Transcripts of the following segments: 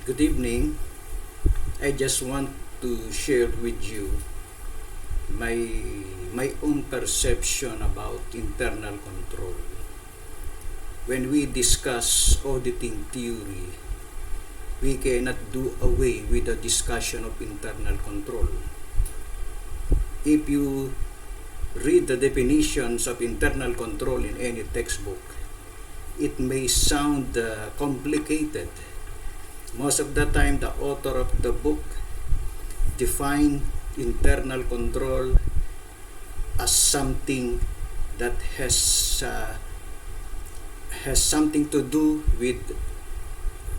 Good evening. I just want to share with you my my own perception about internal control. When we discuss auditing theory, we cannot do away with the discussion of internal control. If you read the definitions of internal control in any textbook, it may sound complicated. Most of the time, the author of the book define internal control as something that has something to do with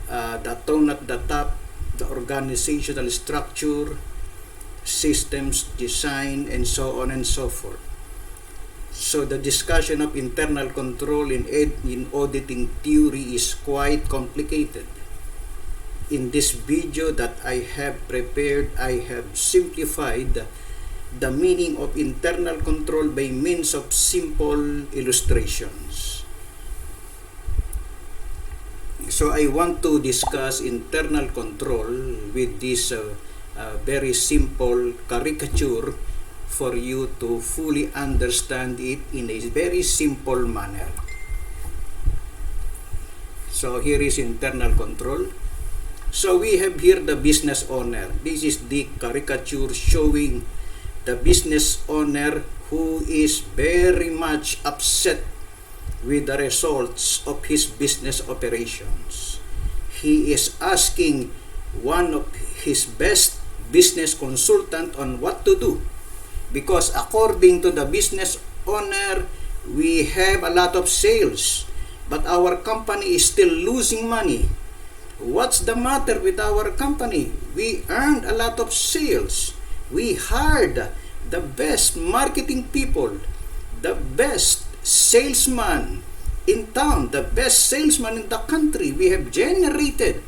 the tone at the top, the organizational structure, systems design, and so on and so forth. So the discussion of internal control in auditing theory is quite complicated. In this video that I have prepared, I have simplified the meaning of internal control by means of simple illustrations. So I want to discuss internal control with this very simple caricature for you to fully understand it in a very simple manner. So here is internal control. So we have here the business owner. This is the caricature showing the business owner who is very much upset with the results of his business operations. He is asking one of his best business consultant on what to do, because according to the business owner, we have a lot of sales, but our company is still losing money. What's the matter with our company? We earned a lot of sales. We hired the best marketing people, the best salesman in town, the best salesman in the country. We have generated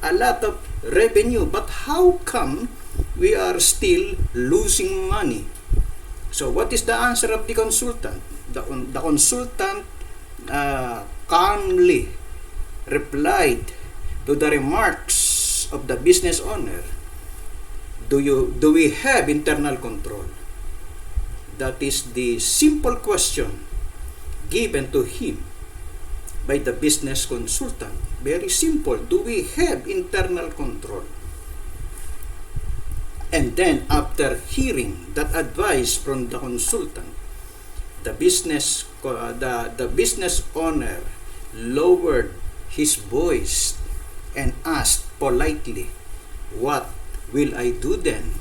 a lot of revenue, but how come we are still losing money? So what is the answer of the consultant? The consultant calmly replied to the remarks of the business owner. Do we have internal control? That is the simple question given to him by the business consultant. Very simple. Do we have internal control? And then after hearing that advice from the consultant, the business owner lowered his voice and asked politely, "What will I do then?"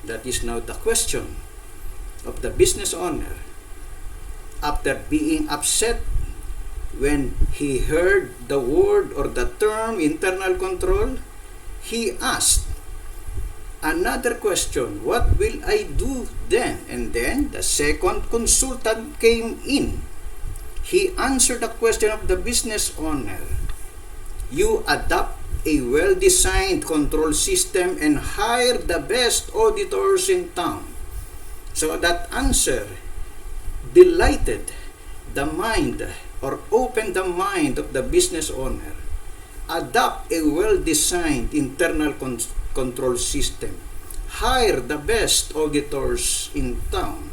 That is now the question of the business owner. After being upset when he heard the word or the term internal control, he asked another question, "What will I do then?" And then the second consultant came in. He answered the question of the business owner. You adopt a well-designed control system and hire the best auditors in town. So that answer delighted the mind or opened the mind of the business owner. Adopt a well-designed internal control system. Hire the best auditors in town.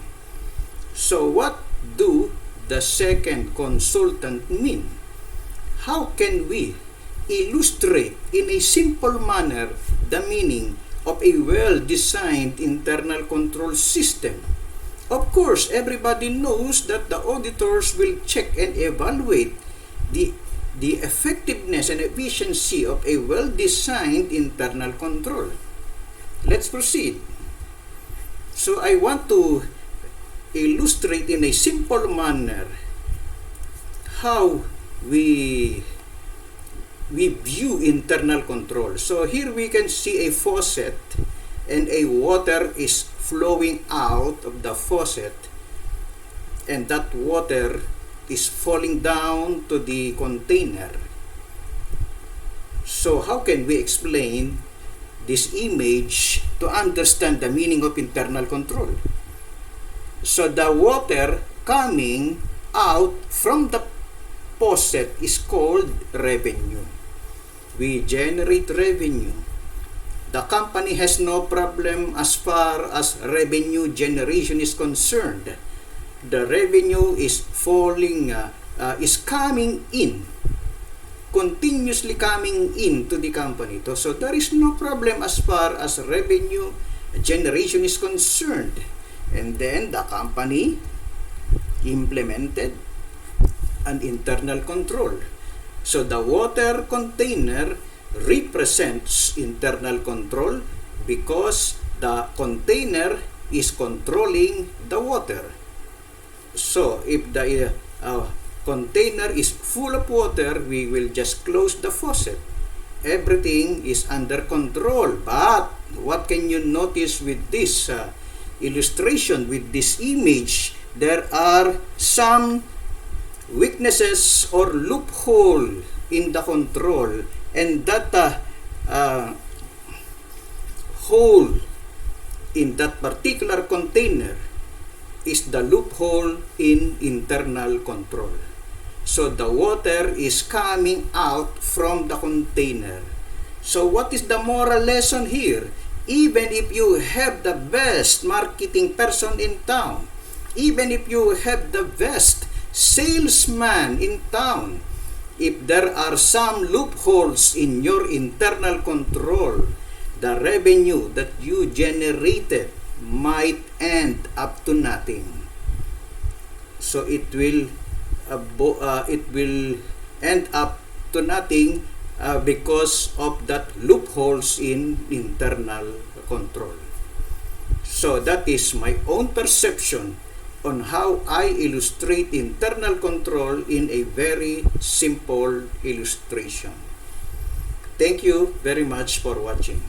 So what do the second consultant mean? How can we illustrate in a simple manner the meaning of a well-designed internal control system? Of course, everybody knows that the auditors will check and evaluate the effectiveness and efficiency of a well-designed internal control. Let's proceed. So I want to illustrate in a simple manner how we view internal control. So here we can see a faucet and a water is flowing out of the faucet, and that water is falling down to the container. So how can we explain this image to understand the meaning of internal control? So the water coming out from the faucet is called revenue. we generate revenue. The company has no problem as far as revenue generation is concerned. The revenue is is coming in, continuously coming into the company. So there is no problem as far as revenue generation is concerned. And then the company implemented an internal control. So the water container represents internal control because the container is controlling the water. So if the container is full of water, we will just close the faucet. Everything is under control. But what can you notice with this illustration, with this image? There are some weaknesses or loophole in the control, and that hole in that particular container is the loophole in internal control. So the water is coming out from the container. So what is the moral lesson here? Even if you have the best marketing person in town, even if you have the best salesman in town, if there are some loopholes in your internal control, the revenue that you generated might end up to nothing. So it will end up to nothing because of that loopholes in internal control. So that is my own perception on how I illustrate internal control in a very simple illustration. Thank you very much for watching.